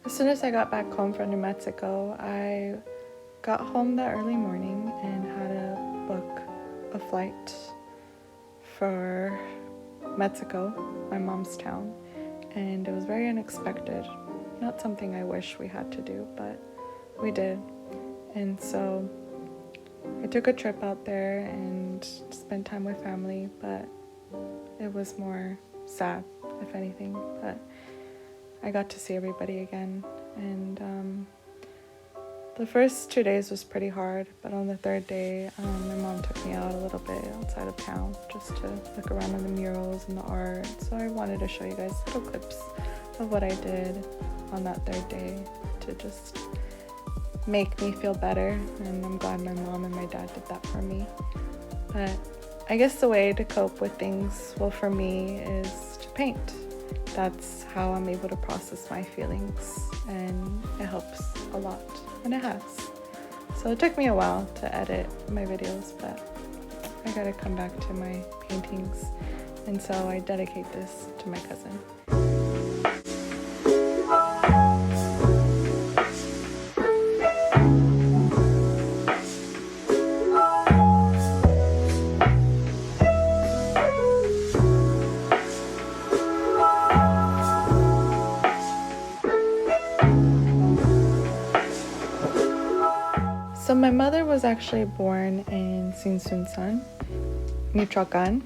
As soon as I got back home from New Mexico, I got home that early morning and had to book a flight for Mexico, my mom's town, and it was very unexpected. Not something I wish we had to do, but we did. And so I took a trip out there and spent time with family, but it was more sad, if anything. But I got to see everybody again, and the first 2 days was pretty hard, but on the third day, my mom took me out a little bit outside of town just to look around at the murals and the art. So I wanted to show you guys little clips of what I did on that third day to just make me feel better, and I'm glad my mom and my dad did that for me. But I guess the way to cope with things, well, for me, is to paint. That's how I'm able to process my feelings, and it helps a lot, and it has. So it took me a while to edit my videos, but I gotta come back to my paintings, and so I dedicate this to my cousin. So my mother was actually born in Tzintzuntzan, Michoacan,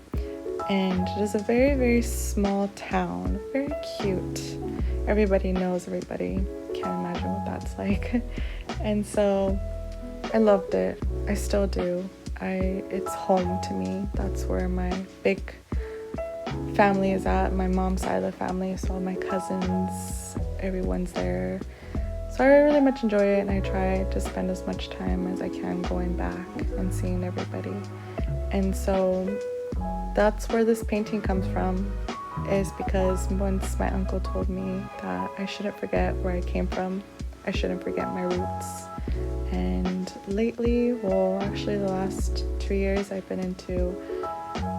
and it is a very, very small town, very cute. Everybody knows everybody, can't imagine what that's like. And so I loved it, I still do. It's home to me. That's where my big family is at, my mom's side of the family, so all my cousins, everyone's there. So I really much enjoy it, and I try to spend as much time as I can going back and seeing everybody. And so that's where this painting comes from, is because once my uncle told me that I shouldn't forget where I came from, I shouldn't forget my roots. And lately, well, actually the last 2 years, I've been into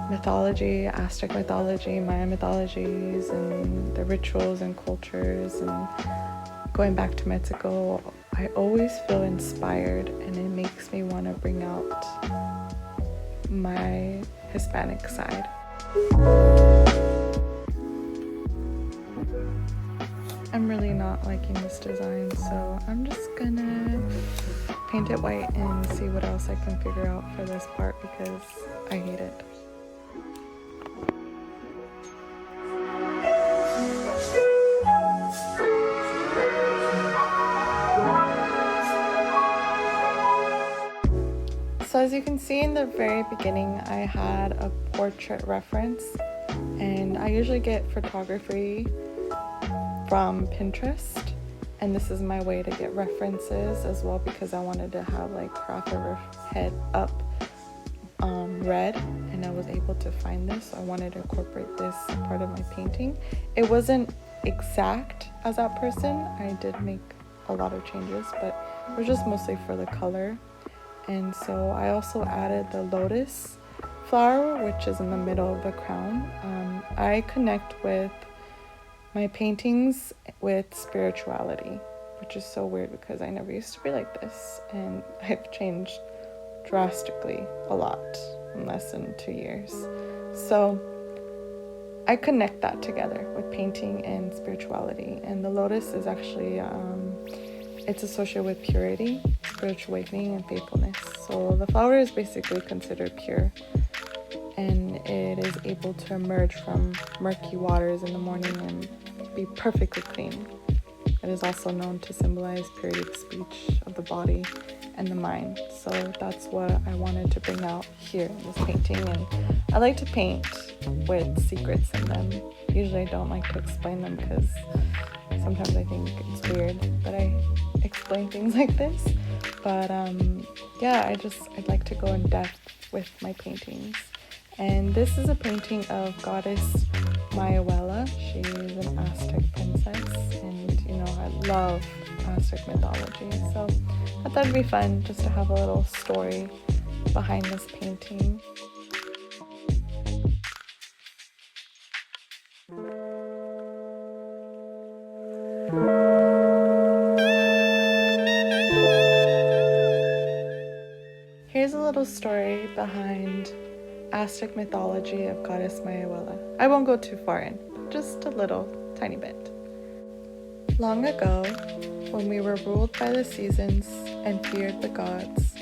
mythology, Aztec mythology, Maya mythologies, and the rituals and cultures, and going back to Mexico, I always feel inspired, and it makes me want to bring out my Hispanic side. I'm really not liking this design, so I'm just gonna paint it white and see what else I can figure out for this part because I hate it. So as you can see in the very beginning, I had a portrait reference, and I usually get photography from Pinterest, and this is my way to get references as well because I wanted to have like half of her head up red, and I was able to find this, so I wanted to incorporate this part of my painting. It wasn't exact as that person. I did make a lot of changes, but it was just mostly for the color. And so I also added the lotus flower, which is in the middle of the crown. I connect with my paintings with spirituality, which is so weird because I never used to be like this, and I've changed drastically a lot in less than 2 years. So I connect that together with painting and spirituality, and the lotus is actually it's associated with purity, spiritual awakening, and faithfulness. So the flower is basically considered pure, and it is able to emerge from murky waters in the morning and be perfectly clean. It is also known to symbolize purity of speech, of the body, and the mind. So that's what I wanted to bring out here in this painting. And I like to paint with secrets in them. Usually I don't like to explain them because sometimes I think it's weird that I explain things like this. But yeah, I'd like to go in depth with my paintings. And this is a painting of Goddess Mayahuel. She is an Aztec princess, and you know, I love Aztec mythology, so I thought it'd be fun just to have a little story behind this painting. Here's a little story behind Aztec mythology of Goddess Mayahuel. I won't go too far in, just a little tiny bit. Long ago, when we were ruled by the seasons and feared the gods,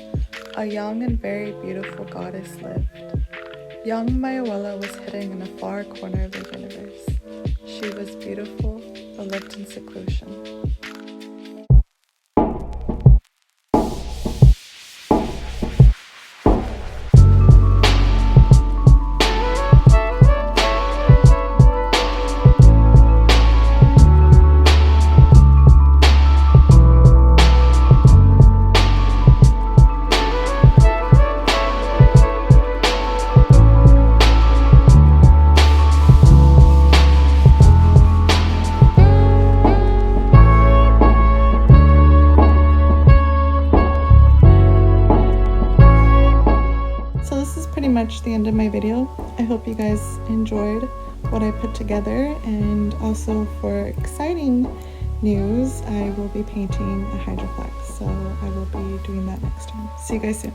a young and very beautiful goddess lived. Young Mayahuel was hidden in a far corner of the universe. She was beautiful, but lived in seclusion. The end of my video. I hope you guys enjoyed what I put together, and also for exciting news, I will be painting a hydroflex, so I will be doing that next time. See you guys soon.